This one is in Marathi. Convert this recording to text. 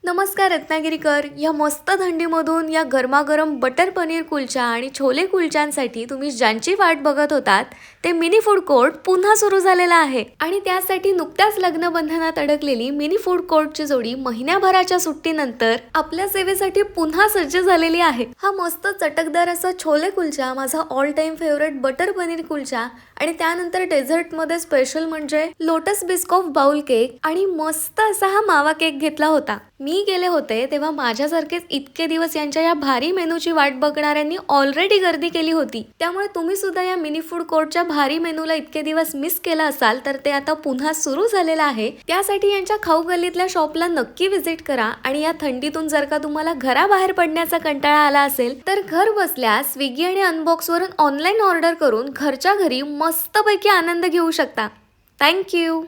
नमस्कार रत्नागिरीकर. या मस्त थंडीमधून या गरमागरम बटर पनीर कुलचा आणि छोले कुलच्यांसाठी तुम्ही ज्यांची वाट बघत होतात ते मिनी फूड कोर्ट पुन्हा सुरू झालेला आहे. आणि त्यासाठी नुकत्याच लग्न बंधनात अडकलेली मिनी फूड कोर्टची जोडी महिन्याभराच्या सुट्टीनंतर आपल्या सेवेसाठी पुन्हा सज्ज झालेली आहे. हा मस्त चटकदार असा छोले कुलचा माझा all time favourite butter paneer kulcha आणि त्यानंतर डेझर्टमध्ये स्पेशल म्हणजे लोटस बिस्कॉफ बाउल केक आणि मस्त असा हा मावा केक घेतला होता. मी गेले होते तेव्हा माझ्यासारखेच इतके दिवस यांच्या या भारी मेनूची वाट बघणाऱ्यांनी ऑलरेडी गर्दी केली होती. त्यामुळे तुम्ही सुद्धा या मिनी फूड कोर्टच्या भारी मेनूला इतके दिवस मिस केला असाल तर ते आता पुन्हा सुरू झालेलं आहे. त्यासाठी यांच्या खाऊ गल्लीतल्या शॉपला नक्की व्हिजिट करा. आणि या थंडीतून जर का तुम्हाला घराबाहेर पडण्याचा कंटाळा आला असेल तर घर बसल्या स्विगी आणि अनबॉक्स वरून ऑनलाईन ऑर्डर करून घरच्या घरी मस्तपैकी आनंद घेऊ शकता. थँक्यू.